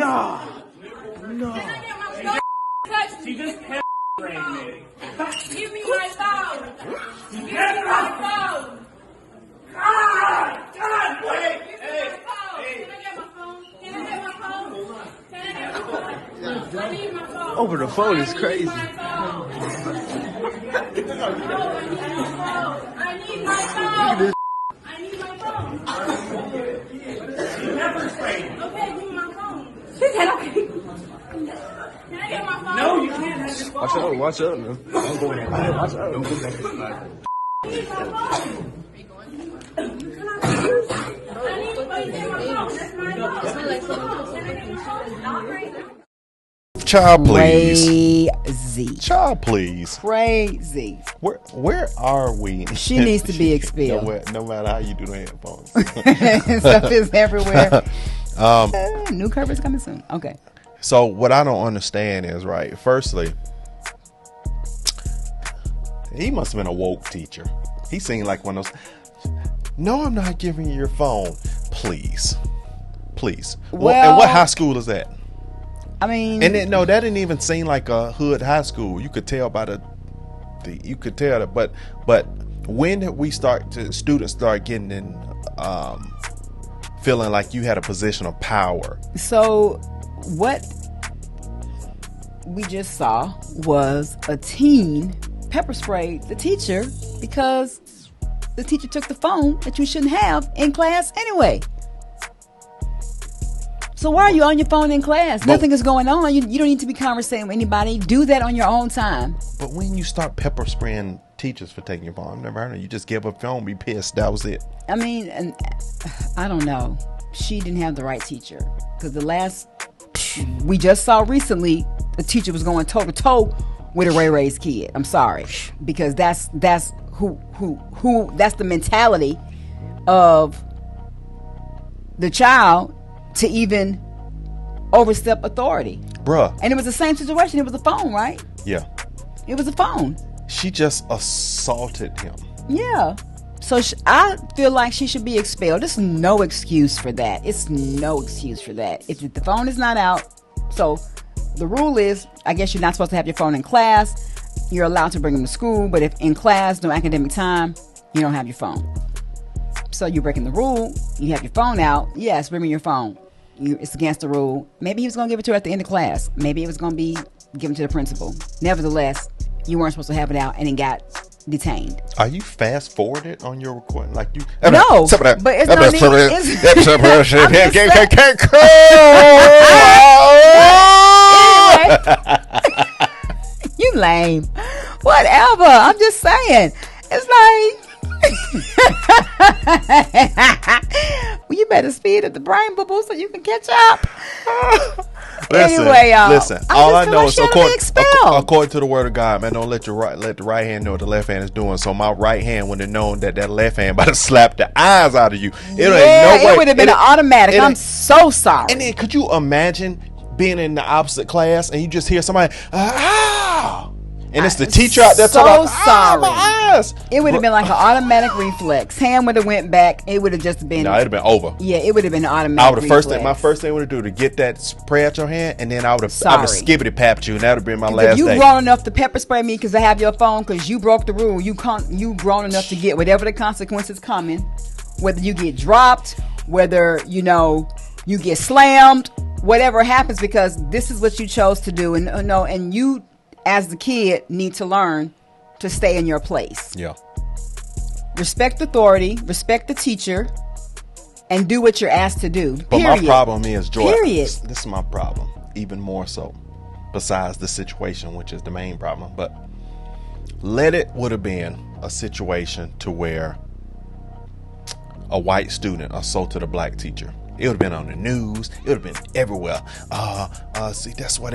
No. She just kept me. Give me my phone. Give me my phone. God, wait. Can I get my phone? Can I get my phone? Can I get my phone? I need my phone. Over the phone is crazy. I need my phone. I need my phone. Okay, give me my phone. She said okay. Can I get my phone? No, you can't have your phone. Watch out, man. Don't go in there. Watch out. Don't go back to the I need my phone. I need my phone. That's my phone. Can I get my phone? Not right now. Child, please. Crazy. Child, please. Crazy. Where are we? She needs to be expelled. No matter how you do the headphones. Stuff is everywhere. New cover is coming soon. Okay. So what I don't understand is, right, firstly, he must have been a woke teacher. He seemed like one of those, no, I'm not giving you your phone. Please. Well, and what high school is that? I mean, And then, no, that didn't even seem like a hood high school. You could tell by you could tell that. But when did students start getting in, feeling like you had a position of power? so what we just saw was a teen pepper sprayed the teacher because the teacher took the phone that you shouldn't have in class anyway. So why are you on your phone in class? Nothing is going on. You don't need to be conversating with anybody. Do that on your own time. But when you start pepper spraying teachers for taking your phone, I've never heard of it. You just give a phone, be pissed. That was it. I mean, and I don't know. She didn't have the right teacher because we just saw recently the teacher was going toe to toe with a Ray Ray's kid. I'm sorry, because that's that's the mentality of the child to even overstep authority. Bruh. And it was the same situation. It was a phone, right? Yeah. It was a phone. She just assaulted him. Yeah. So I feel like she should be expelled. There's no excuse for that. It's no excuse for that. If the phone is not out, so the rule is, I guess you're not supposed to have your phone in class. You're allowed to bring them to school, but if in class, no academic time, you don't have your phone. So you're breaking the rule. You have your phone out. Yes, bring me your phone. It's against the rule. Maybe he was going to give it to her at the end of class. Maybe it was going to be given to the principal. Nevertheless, you weren't supposed to have it out, and it got detained. Are you fast forwarded on your recording? Like you? No, but it's no need. Anyway, you lame. Whatever. I'm just saying. It's like. Well, you better speed up the brain bubble so you can catch up. Anyway, y'all. Listen. All I know is according to the word of God, man, don't let the right hand know what the left hand is doing. So my right hand would have known that left hand about to slap the eyes out of you. It would have been an automatic. I'm so sorry. And then could you imagine being in the opposite class and you just hear somebody, ah! And it's the teacher out there talking about, sorry. My eyes. It would have been like an automatic reflex. Hand would have went back. It would have just been. No, it'd have been over. Yeah, it would have been an automatic reflex. My first thing would have do to get that spray out your hand, and then I would have skibbity papped you, and that would have been my last day. If you grown enough to pepper spray me because I have your phone, because you broke the rule, you grown enough to get whatever the consequences coming, whether you get dropped, whether you get slammed, whatever happens, because this is what you chose to do, and you, as the kid, need to learn to stay in your place. Yeah. Respect authority, respect the teacher, and do what you're asked to do. But my problem is, Joy. Period. This is my problem, even more so, besides the situation, which is the main problem. But it would have been a situation to where a white student assaulted a black teacher. It would have been on the news. It would have been everywhere. See, that's how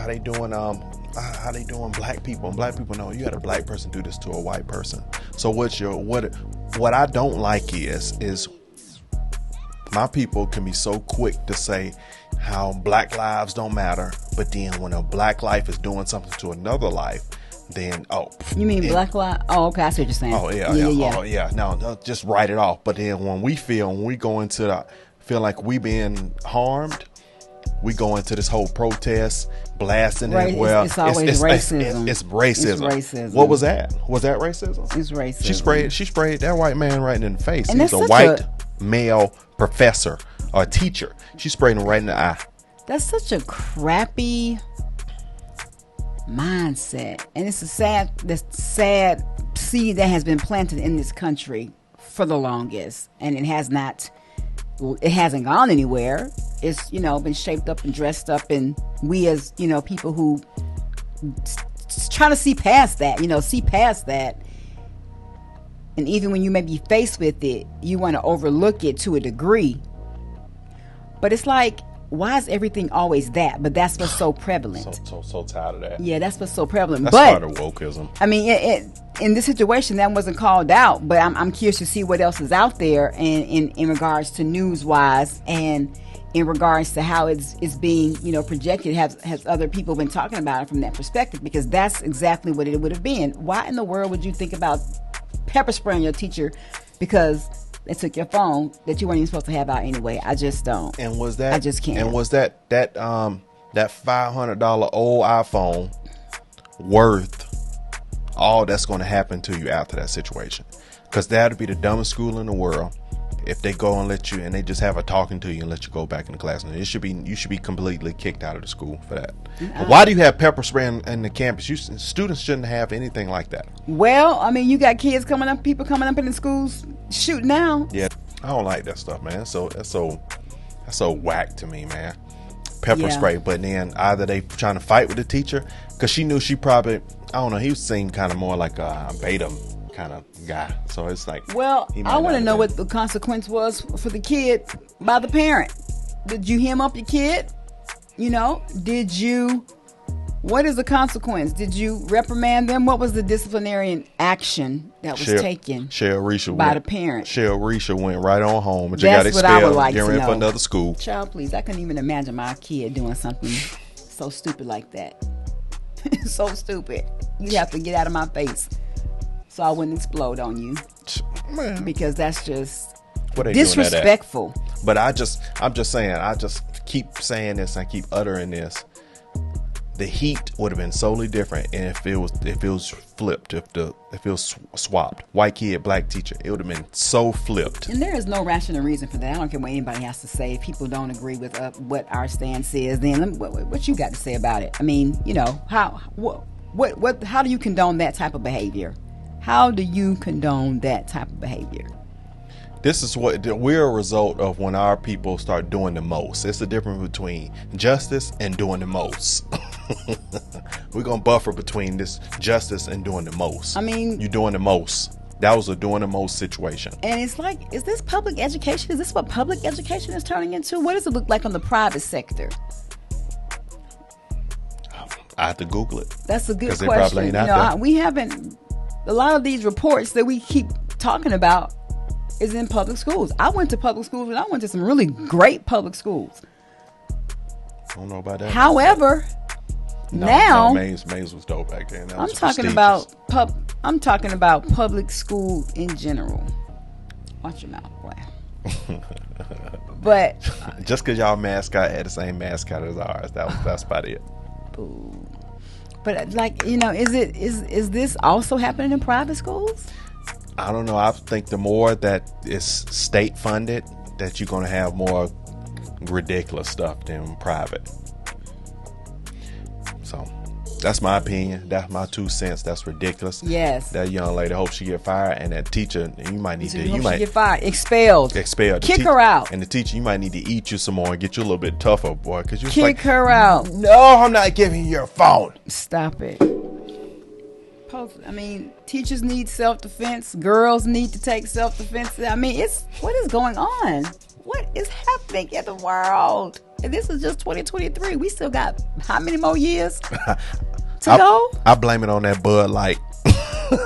they doing. How they doing black people? And black people know you had a black person do this to a white person. So what I don't like is my people can be so quick to say how black lives don't matter, but then when a black life is doing something to another life, then you mean black lives? Oh, okay, I see what you're saying. Oh yeah. Oh yeah. No, just write it off. But then when we go into feel like we being harmed, we go into this whole protest, blasting Right, it. Well, it's always racism. It's racism. It's racism. What was that? Was that racism? It's racism. She sprayed that white man right in the face. And He's a that's white such male professor or teacher. She sprayed him right in the eye. That's such a crappy mindset, and it's a sad seed that has been planted in this country for the longest, and it hasn't gone anywhere. It's been shaped up and dressed up, and we as people who trying to see past that, and even when you may be faced with it, you want to overlook it to a degree. But it's like, why is everything always that? But that's what's so prevalent. So tired of that. Yeah, that's what's so prevalent. That's part of wokeism. I mean, in this situation, that wasn't called out, but I'm curious to see what else is out there in regards to news-wise, and in regards to how it's being projected. Has other people been talking about it from that perspective? Because that's exactly what it would have been. Why in the world would you think about pepper spraying your teacher because they took your phone that you weren't even supposed to have out anyway? I just don't. And was that? I just can't. And was that $500 old iPhone worth all that's going to happen to you after that situation? Because that would be the dumbest school in the world if they go and let you, and they just have a talking to you and let you go back in the class. And you should be completely kicked out of the school for that. But why do you have pepper spray in the campus? Students shouldn't have anything like that. Well, I mean, you got kids coming up, people coming up in the schools shooting now. Yeah, I don't like that stuff, man. So that's so whack to me, man. Pepper spray, but then either they trying to fight with the teacher because she knew she probably, I don't know, he seemed kind of more like a beta kind of guy. So it's like, well, I want to know what the consequence was for the kid by the parent. Did you hem up your kid? What is the consequence? Did you reprimand them? What was the disciplinary action that was taken by the parent? Cheryl Risha went right on home and That's got what I would expelled, like getting to ready know. for another school. Child, please, I couldn't even imagine my kid doing something so stupid like that. So stupid. You have to get out of my face so I wouldn't explode on you. Man. Because that's just What they disrespectful. doing that at? But I'm just saying, I just keep saying this and I keep uttering this. The heat would have been solely different if it was flipped, if it was swapped. White kid, black teacher, it would have been so flipped. And there is no rational reason for that. I don't care what anybody has to say. If people don't agree with what our stance is, then what you got to say about it? I mean, how do you condone that type of behavior? How do you condone that type of behavior? This is what we're a result of when our people start doing the most. It's the difference between justice and doing the most. We're going to buffer between this justice and doing the most. I mean, you're doing the most. That was a doing the most situation. And it's like, is this public education? Is this what public education is turning into? What does it look like on the private sector? I have to Google it. That's a good question. They probably ain't out there. We haven't, a lot of these reports that we keep talking about is in public schools. I went to public schools and I went to some really great public schools. I don't know about that. However, now Mays was dope back then. I'm talking about public school in general. Watch your mouth, boy. But just because y'all mascot had the same mascot as ours, that's about it. Ooh. But is this also happening in private schools? I don't know. I think the more that it's state funded, that you're going to have more ridiculous stuff than private. So that's my opinion. That's my 2 cents. That's ridiculous. Yes. That young lady, hope she get fired, and that teacher, you might need to. You might get fired, expelled. Kick her out. And the teacher, you might need to eat you some more and get you a little bit tougher, boy, because you kick her out. No, I'm not giving you your phone. Stop it. Teachers need self-defense. Girls need to take self-defense. What is going on? What is happening in the world? And this is just 2023. We still got how many more years to go? I blame it on that Bud Light.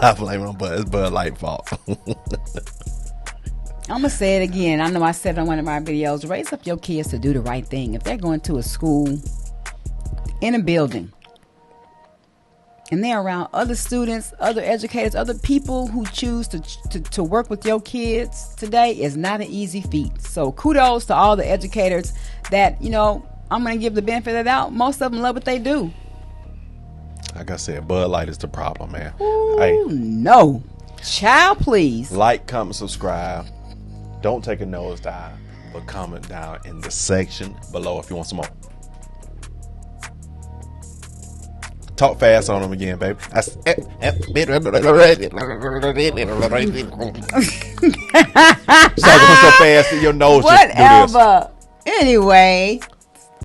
I blame it on Bud Light fault. I'm going to say it again. I know I said it on one of my videos. Raise up your kids to do the right thing. If they're going to a school, in a building, and they're around other students, other educators, other people who choose to work with your kids today, is not an easy feat. So kudos to all the educators that, I'm gonna give the benefit of the doubt. Most of them love what they do. Like I said, Bud Light is the problem, man. Ooh, Hey, no, child, please. like, comment, subscribe. Don't take a nosedive, but comment down in the section below if you want some more. Talk fast on them again, baby. So I'm so fast that your nose just do this. Whatever. Anyway.